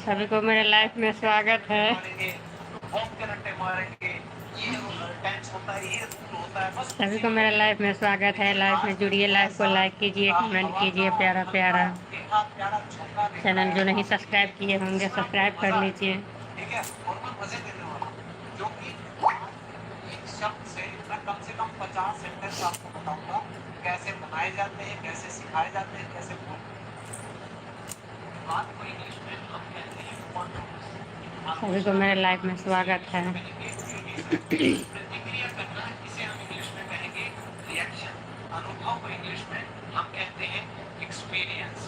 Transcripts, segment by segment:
सभी को मेरे लाइफ में स्वागत है। सभी को मेरे लाइफ में स्वागत है। लाइफ में जुड़िए, लाइफ को लाइक कीजिए, कमेंट कीजिए प्यारा प्यारा। चैनल जो नहीं सब्सक्राइब किए होंगे सब्सक्राइब कर लीजिए। ठीक है, और मैं मजे देने वाला हूं, जो कि एक शब्द से मैं कम से कम 50 सेंटेंस आपको बताऊंगा कैसे बनाए जाते हैं, कैसे सिखाए जाते हैं, कैसे बात को इंग्लिश में हम कहते हैं कॉन्ट्रोवर्सी। सभी को मेरे लाइफ में स्वागत है। प्रतिक्रिया करना इसे हम इंग्लिश में कहेंगे रिएक्शन। अनुभव को इंग्लिश में हम कहते हैं एक्सपीरियंस।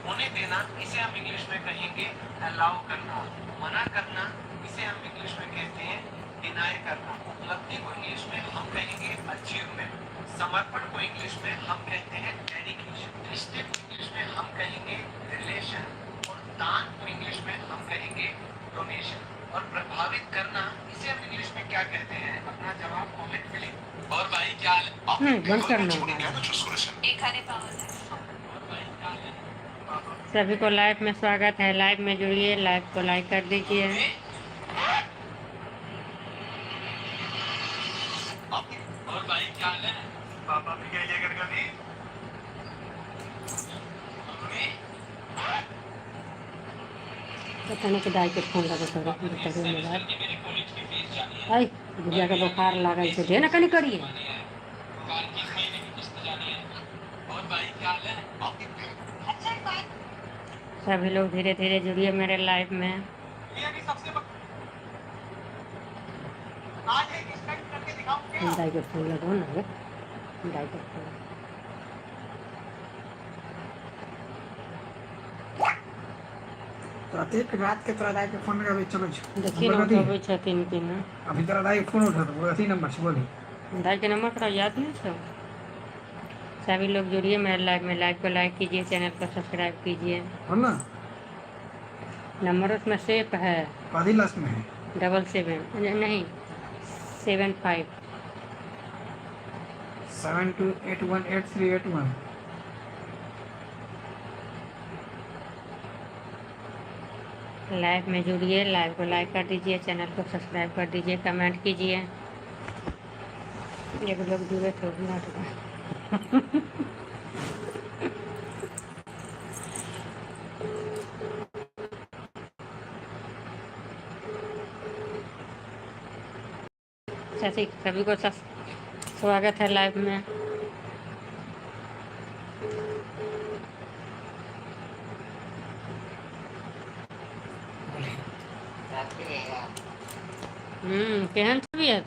होने देना इसे हम इंग्लिश में कहेंगे अलाउ करना। मना करना इसे हम इंग्लिश में कहते हैं डिनाई करना। उपलब्धि को इंग्लिश में हम कहेंगे अचीवमेंट। समर्पण को इंग्लिश में हम कहते हैं डेडिकेशन। रिश्ते को इंग्लिश में हम कहेंगे रिलेशन। और दान को इंग्लिश में हम कहेंगे डोनेशन। और प्रभावित करना इसे हम इंग्लिश में क्या कहते हैं? अपना जवाब कमेंट में लिखो। और भाई क्या हाल है? बंद करना सभी को लाइव में स्वागत है। लाइव में जुड़िए, लाइव को लाइक कर दीजिए। और भाई क्या हाल है? पापा भी क्या लेकर कभी पता नहीं दाई के फोन लगा तो मोबाइल आई गुड़िया का बुखार लागल से दे ना कहीं करिए। सभी लोग धीरे धीरे जुड़िए मेरे लाइफ में। दाई के फोन लगाओ ना, दाई के फोन एक रात के तोरा दाई के फोन लगा चलो देखिए ना उठाबै छथिन कि ना। अभी तोरा दाई फोन उठा तो अथी नंबर से बोली दाई के नंबर तोरा याद नहीं था। सभी लोग जुड़िए मेरे लाइव में। लाइव को लाइक कीजिए, चैनल को सब्सक्राइब कीजिए। ना नंबर उसमें सेफ है, आधी लास्ट में है 77 नहीं 75 72818381। लाइव में जुड़िए, लाइव को लाइक कर दीजिए, चैनल को सब्सक्राइब कर दीजिए, कमेंट कीजिए। एक लोग जुड़े तो सभी को स्वागत है लाइव में। केहन भी है।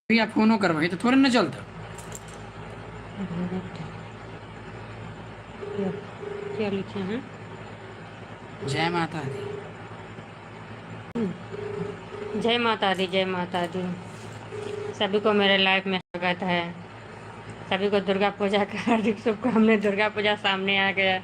आप फोनो करवाई तो थोड़े ना चलता। क्या लिखे हैं? जय माता दी। जय माता दी, जय माता दी। सभी को मेरे लाइफ में स्वागत है। सभी को दुर्गा पूजा का हार्दिक शुभकामनाएं। दुर्गा पूजा सामने आ गया है।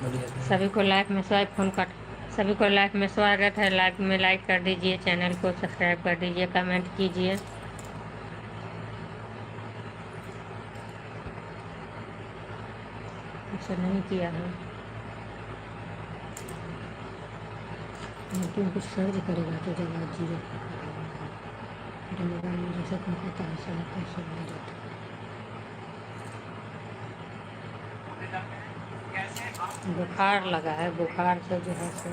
बढ़िया। सभी को लाइक में स्वाइप फोन कट सभी को लाइक में स्वागत है। लाइक में लाइक कर दीजिए, चैनल को सब्सक्राइब कर दीजिए, कमेंट कीजिए। ऐसा नहीं किया है लेकिन कुछ सर्च करेगा तो जब जीरो मोबाइल में जैसे तुम पता है सब कैसे मिल जाता है। बुखार लगा है, बुखार से जो है सो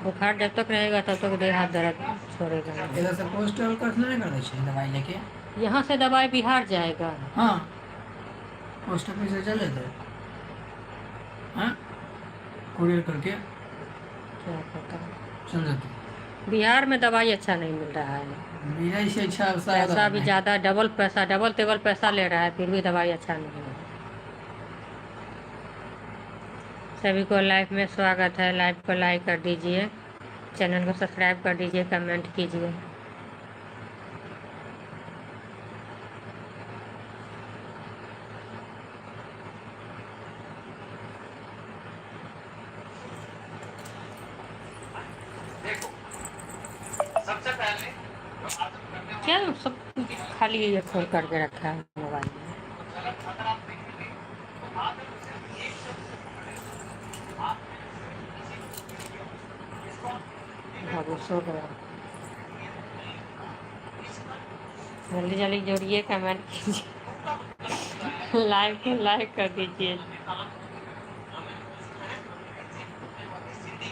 बुखार जब तक रहेगा तब तक देह हाथ दर्द छोड़ेगा नहीं। इधर से पोस्टल कखनो नहीं कर दै छै दवाई लेके? यहाँ से दवाई बिहार जाएगा। हाँ, पोस्ट ऑफिस से चल जेतै। हाँ, कुरियर करके क्या पता, चल जेतै। बिहार में दवाई अच्छा नहीं मिल रहा है। मिलै छै अच्छा पैसा भी ज़्यादा, डबल टेबल पैसा ले रहा है, फिर भी दवाई अच्छा नहीं है। सभी को लाइव में स्वागत है। लाइव को लाइक कर दीजिए, चैनल को सब्सक्राइब कर दीजिए, कमेंट कीजिए। देखो, सबसे पहले जो आदत करने वाले क्या सब खाली ये खोल करके रखा है मोबाइल में। गलत अगर आप देखेंगे तो आदत सिर्फ एक शब्द से पकड़ेगा। आप में से किसी को इसको आप बाबू सो गया, इसका जल्दी जल्दी जोड़िए, कमेंट कीजिए, लाइव को लाइक कर दीजिए। काम हमें ऐसे होने वाली जिंदगी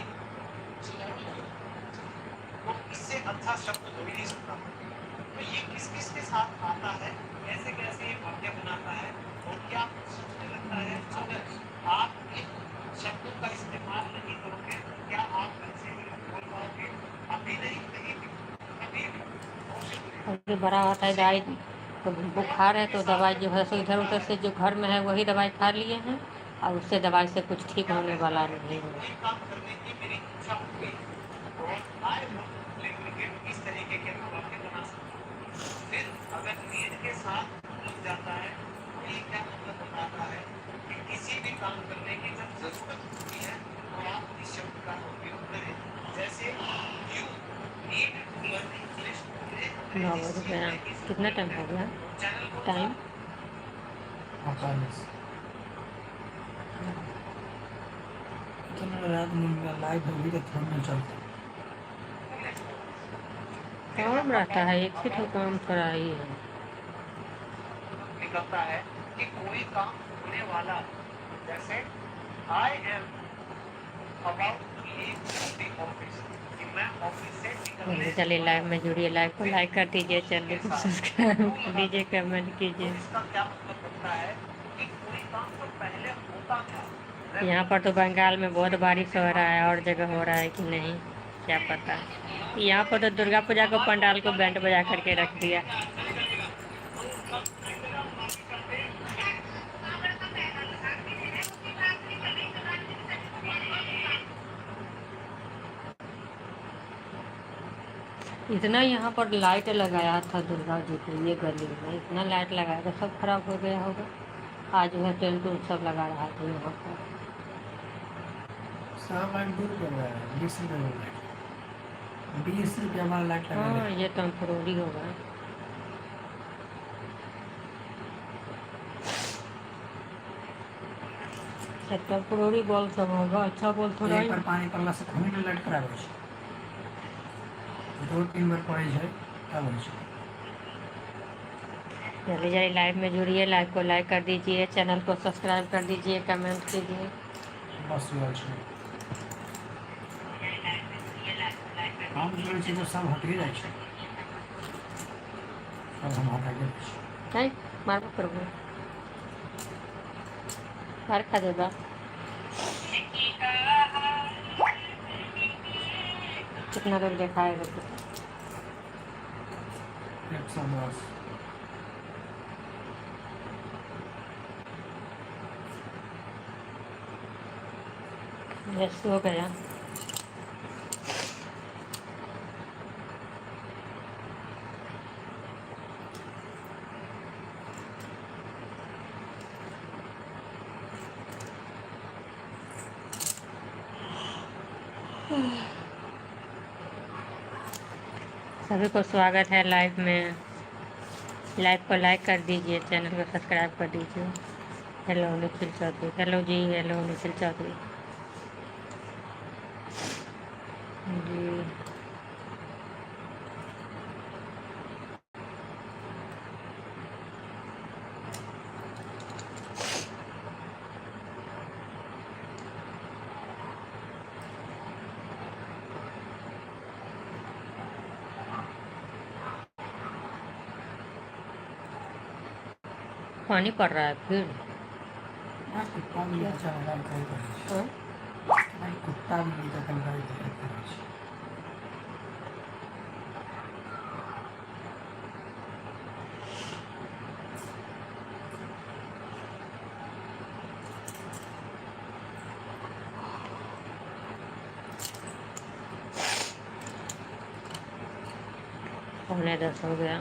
तो इससे अच्छा शब्द हो ही नहीं सकता। तो ये किस किस के साथ आता है, कैसे कैसे ये वाक्य बनाता है और क्या सोचने लगता है। अगर आप इन शब्दों का इस्तेमाल नहीं करोगे तो क्या आप ऐसे ही बोल पाओगे? अभी नहीं, कहीं भी, कभी भी कोशिश करें। और जो बड़ा होता है दवाई, तो बुखार है तो दवाई जो है सो इधर उधर से जो घर में है वही दवाई खा लिए हैं, और उससे दवाई से कुछ ठीक होने वाला नहीं है। कोई काम करने की मेरी इच्छा हो गई और आए लोग लेकिन इस तरीके के मैं वाक्य बना सकता हूँ। फिर अगर नींद के साथ लग जाता है तो ये क्या मतलब बताता है कि किसी भी काम करने की जब जरूरत होती है तो आप इस शब्द का उपयोग करें। जैसे you need to learn English. 9 बज गया, कितना टाइम हो गया? टाइम इतना रात में लाइव होगी तो फोन में चलता। काम रहता है, एक ही तो काम थोड़ा ही है। निकलता है कि कोई काम होने वाला है। जैसे I am about to leave the office, कि मैं ऑफिस से निकलने चलिए लाइव में जुड़िए, लाइव को लाइक कर दीजिए, चैनल को सब्सक्राइब कर दीजिए, कमेंट तो कीजिए। इसका क्या मतलब बनता है कि कोई काम तो पहले होता था। यहाँ पर तो बंगाल में बहुत बारिश हो रहा है, और जगह हो रहा है कि नहीं क्या पता। यहाँ पर तो दुर्गा पूजा को पंडाल को बैंड बजा करके रख दिया। इतना यहाँ पर लाइट लगाया था दुर्गा जी के लिए, गली में इतना लाइट लगाया था, सब खराब हो गया होगा। आज जो है टेंट उंट सब लगा रहा था यहाँ पर। सब लाइट दूर कर रहा है, 20 रुपये वाला लाइट, 20 रुपये वाला लाइट लगा हाँ, दे। ये टेम्पोररी होगा। टेम्पोररी बॉल सब होगा, अच्छा बॉल थोड़ा एक बार पानी पड़ला से थोड़ी ना लाइट खराब हो छै, 2-3 बार पड़े छै तब हो छै। जल्दी जल्दी लाइव में जुड़िए, लाइव को लाइक कर दीजिए, चैनल को सब्सक्राइब कर दीजिए, कमेंट कीजिए। बस हुआ छै, हम जोड़े छै तो सब हटे जाइ छै, सब हम हटा के नहीं मारबो करबो, मार खा देगा। कितना लोग दिखाएगा? 110। यस हो गया। सभी को स्वागत है लाइव में। लाइव को लाइक कर दीजिए, चैनल को सब्सक्राइब कर दीजिए। हेलो निखिल चौधरी, हेलो जी, हेलो निखिल चौधरी जी। पानी पड़ रहा है फिर। हाँ, कुत्ता भी अच्छा है, कहीं पर हाँ? भाई कुत्ता भी तो कहीं पर पौने 10 हो गया।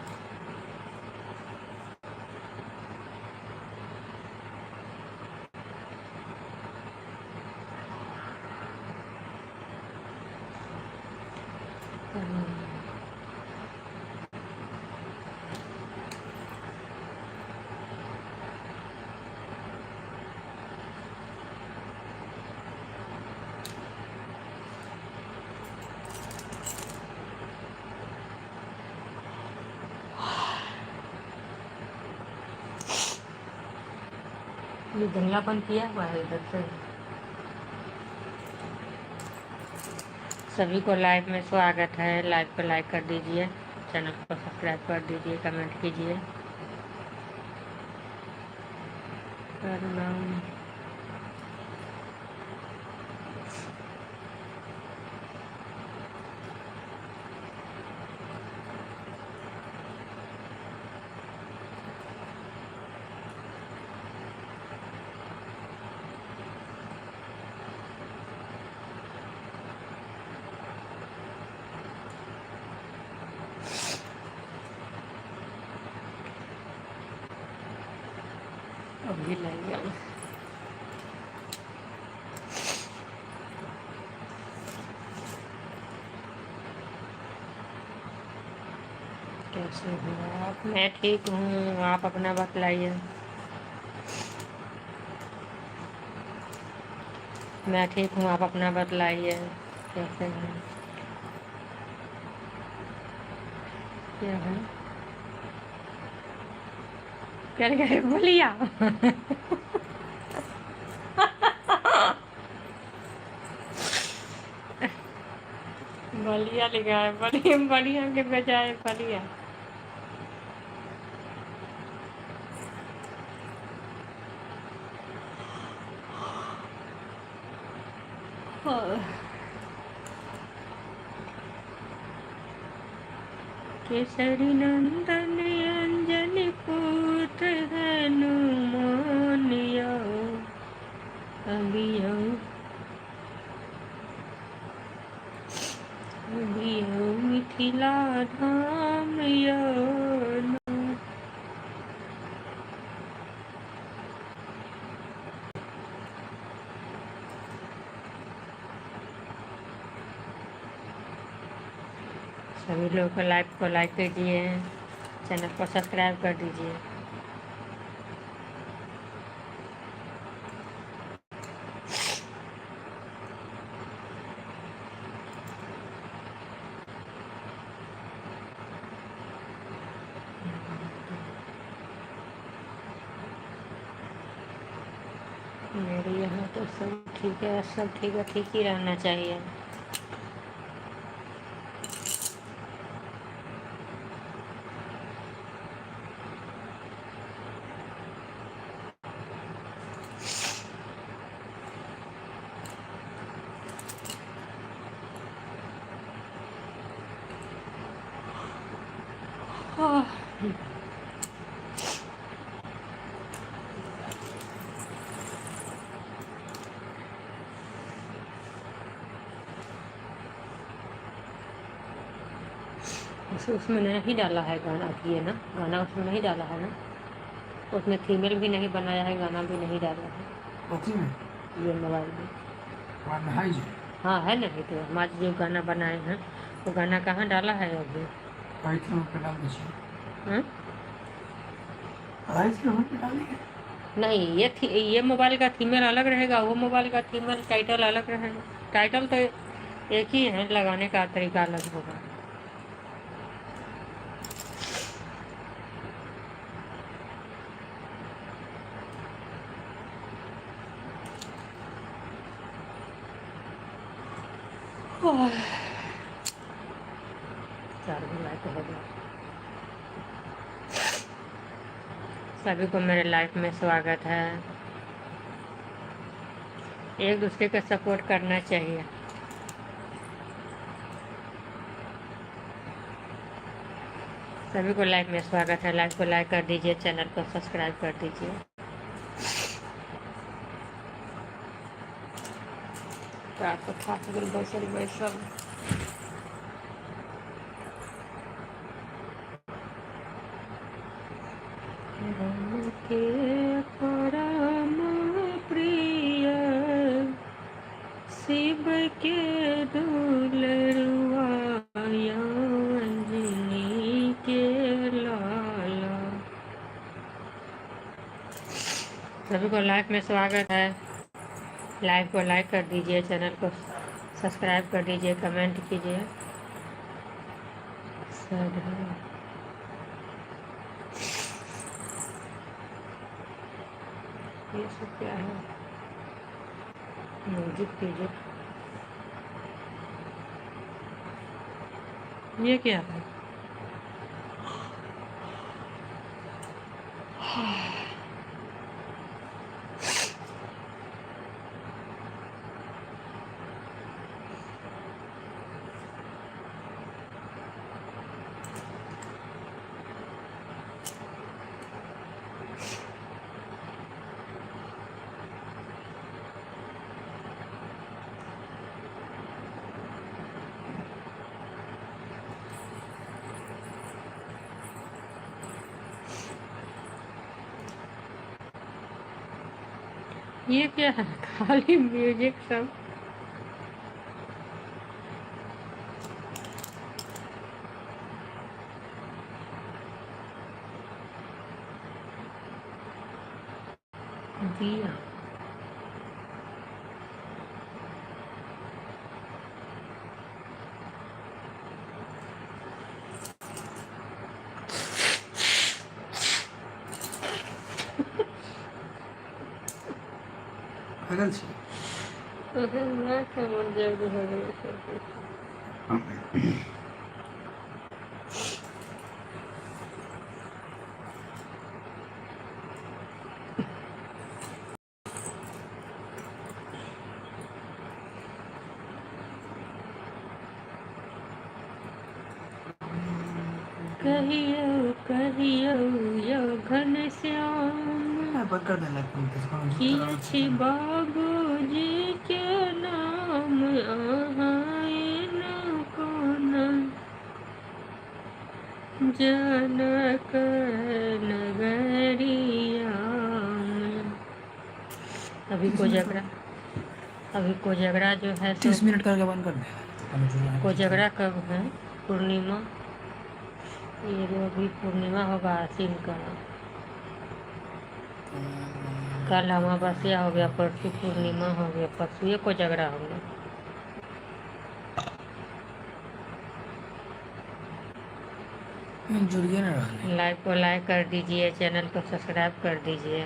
ये जंगला बंद किया हुआ है इधर से। सभी को लाइव में स्वागत है। लाइव को लाइक कर दीजिए, चैनल को सब्सक्राइब कर दीजिए, कमेंट कीजिए। प्रणाम। अभी लाइए कैसे हो आप? मैं ठीक हूँ, आप अपना बतलाइए। मैं ठीक हूँ, आप अपना बतलाइए कैसे हैं। क्या है? क्या गए बोलिया? बलिया लिखा है, बलिया बलिया के बजाय बलिया। केसरी नंदन अंजलि पुत्र हनुमान अभियो मिथिला धाम यो। सभी लोग को लाइव को लाइक कीजिए, चैनल को सब्सक्राइब कर दीजिए। मेरे यहाँ तो सब ठीक है, सब ठीक है, ठीक ही रहना चाहिए। उसमें नहीं डाला है गाना, किए ना गाना उसमें नहीं डाला है ना, उसमें फीमेल भी नहीं बनाया है, गाना भी नहीं डाला है ओके में ये मोबाइल में। वन हाई हाँ है ना वीडियो, हम आज जो गाना बनाए हैं वो गाना कहाँ डाला है अभी? पाइथन पे डाल दीजिए। हाँ? पाइथन पे डालिए। नहीं, ये मोबाइल का फीमेल अलग रहेगा, वो मोबाइल का फीमेल टाइटल अलग रहेगा। टाइटल तो एक ही है, लगाने का तरीका अलग होगा। चार लाइक हो गया। सभी को मेरे लाइफ में स्वागत है। एक दूसरे को सपोर्ट करना चाहिए। सभी को लाइफ में स्वागत है। लाइफ को लाइक कर दीजिए, चैनल को सब्सक्राइब कर दीजिए। बैसल के परम प्रिय शिव के दुलरुआ अंजनी के लाला। सभी को लाइफ में स्वागत है। लाइव को लाइक कर दीजिए, चैनल को सब्सक्राइब कर दीजिए, कमेंट कीजिए। ये सब क्या है? म्यूजिक कीजिए। ये क्या है? ये क्या है? खाली म्यूजिक सब। दिया पागल छी। कहियो कहियो यो घनश्याम मैं बंद कर देना की छी बाबूजी के नाम आहाइन कोना जनक नगरिया में। अभी कोजगरा जो है 30 मिनट करके बंद कर दे। कोजगरा कब है? पूर्णिमा। ये जो अभी पूर्णिमा होगा आसीन का। कल अमावस्या हो गया, परसों पूर्णिमा हो गया, परसों ये कोजगरा हो गया। जुड़िए ना रहने। लाइक को लाइक कर दीजिए, चैनल को सब्सक्राइब कर दीजिए।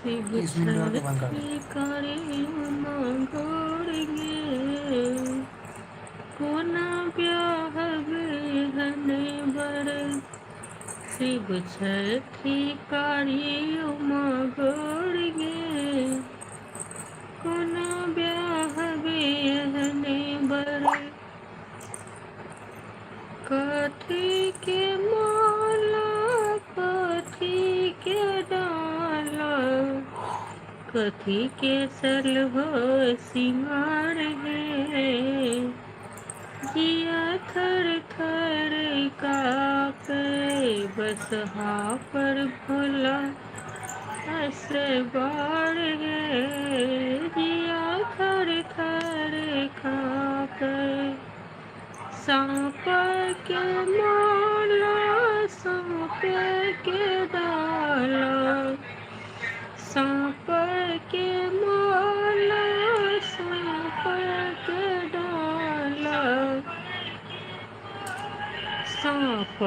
मिनट करके बंद कर दे। कोना ब्याह बेहने बर शिव छठी कारी मगोर गे। कोना ब्याह बेहने बर कथी के माला कथी के डाला कथी के सलहो सिंगार है। जिया थर थर कापे, बस हाँ पर भला ऐसे बाढ़ गए। जिया थर थर कापे, सांप के माला सांप के डाला, सांप के माला सांप के डाला, सांप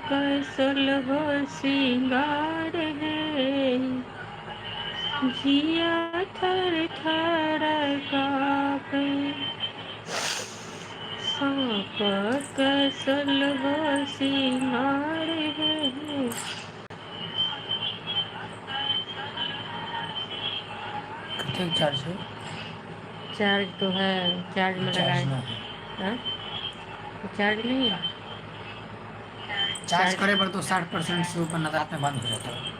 कैसल हो सिंगार है। जिया थर थर कापे, सांप कैसल हो सिंगार है। कितने चार्ज है? चार्ज तो है, चार्ज में चार्ज लगाए। ना है। हाँ? तो चार्ज नहीं है। चार्ज करे पर तो 60% से ऊपर रात में बंद हो जाता है।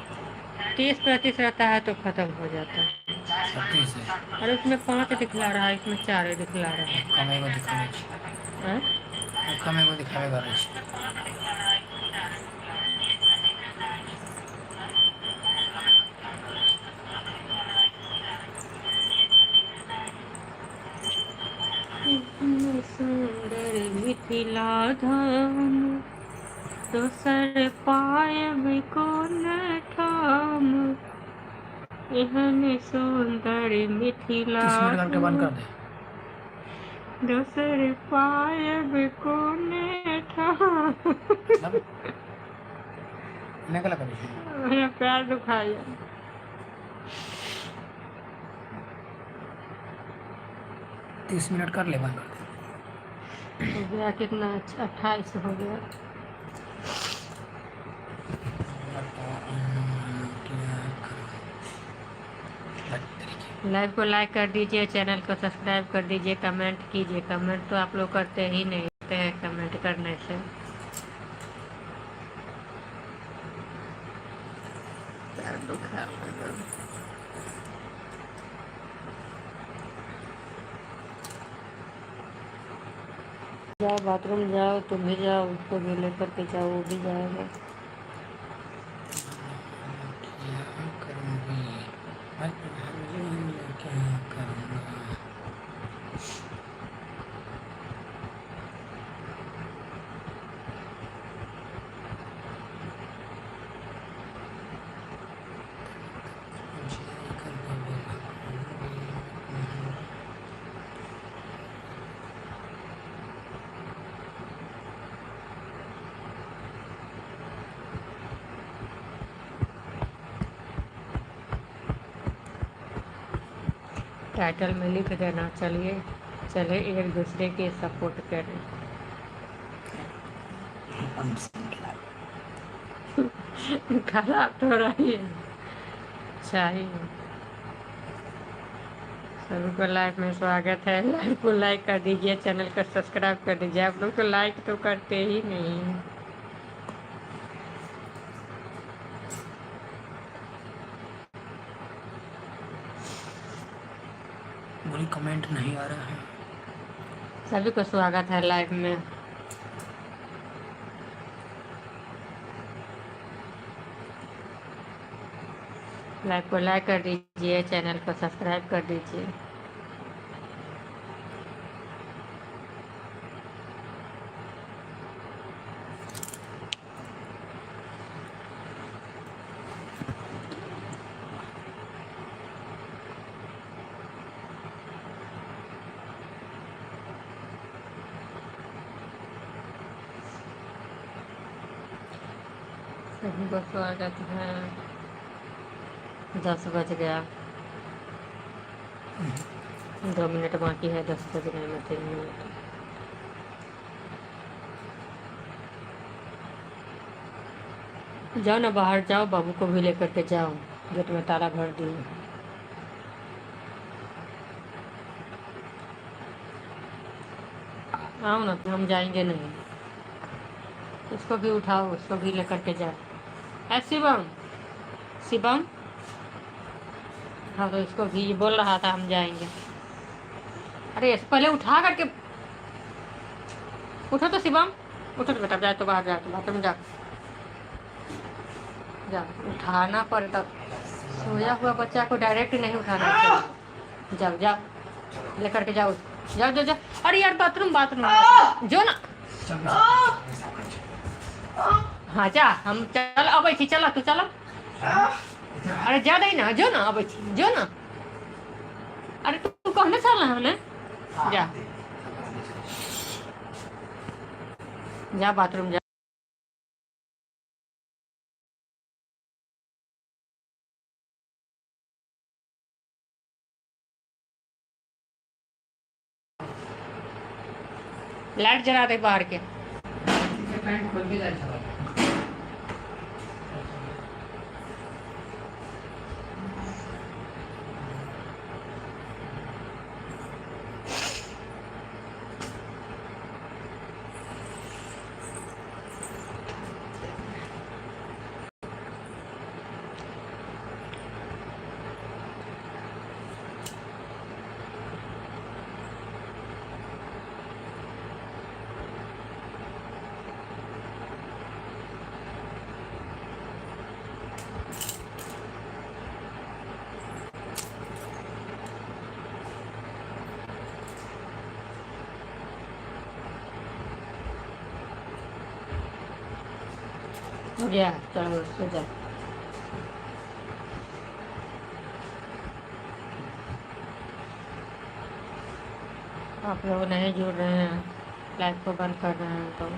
30% रहता है तो खत्म हो जाता है। 36 है। और उसमें 5 दिखला रहा है, इसमें 4 दिखला रहा है। कमे को दिखावे हाँ? कमे को दिखावे करे इतने सुंदर मिथिला धाम, दोसर पायब कोन ठाम। एहन सुंदर मिथिला 30 मिनट करके बंद कर दे। दोसर पायब कोन ठाम। मतलब निकल कर मेरा पैर दुखाया। 30 मिनट कर ले, बंद कर दे। हो गया कितना? 28 हो गया। लाइव को लाइक कर दीजिए, चैनल को सब्सक्राइब कर दीजिए, कमेंट कीजिए। कमेंट तो आप लोग करते ही नहीं होते हैं, कमेंट करने से। जाओ बाथरूम जाओ, तुम भी जाओ, उसको भी लेकर के जाओ, वो भी जाएगा। टाइटल में लिख देना। चलिए चले एक दूसरे के सपोर्ट करें। खराब तो रही है, चाहिए। सभी को लाइव में स्वागत है। लाइव को लाइक कर दीजिए, चैनल को सब्सक्राइब कर दीजिए। आप लोग तो लाइक तो करते ही नहीं हैं। बोली कमेंट नहीं आ रहा है। सभी को स्वागत है लाइव में। लाइव को लाइक कर दीजिए, चैनल को सब्सक्राइब कर दीजिए। सभी को स्वागत है। 10 बज गया, 2 मिनट बाकी है 10 बजने में, 3 मिनट। जाओ ना, बाहर जाओ, बाबू को भी लेकर के जाओ, गेट में ताला भर दिए। आओ ना, हम जाएंगे नहीं। इसको भी उठाओ, उसको भी लेकर के जाओ। है शिवम, शिवम, हाँ तो इसको भी, ये बोल रहा था हम जाएंगे। अरे पहले उठा करके उठो तो शिवम, उठो तो बेटा, जाए तो बाहर, जाए तो बाथरूम जा, जा, उठाना पड़ता। सोया हुआ बच्चा को डायरेक्ट नहीं उठाना चाहिए। जाओ जाओ, लेकर के जाओ, जाओ जाओ जाओ। अरे यार बाथरूम बाथरूम बाथरूम, जो ना। हाँ जा, हम चल अब छी, चल तू चल। अरे जा दही ना, जो ना अब छी, जो ना। अरे तू कहने चल रहा है ना, जा जा बाथरूम जा। लाइट जला दे बाहर के। पैंट खोल के जाए जा, चलो सो जा। आप लोग नहीं जुड़ रहे हैं, लाइट को बंद कर रहे हैं तो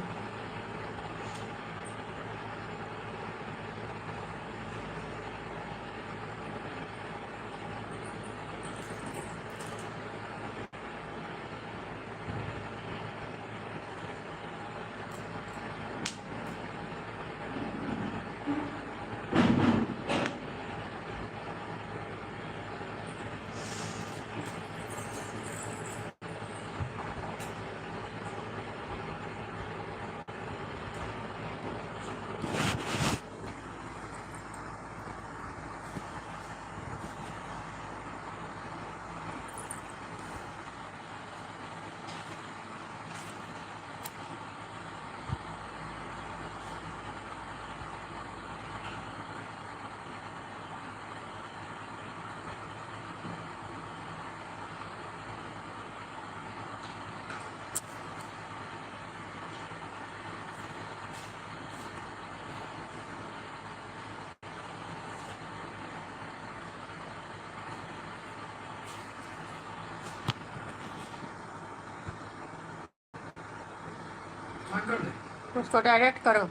कर दे। उसको डायरेक्ट करो।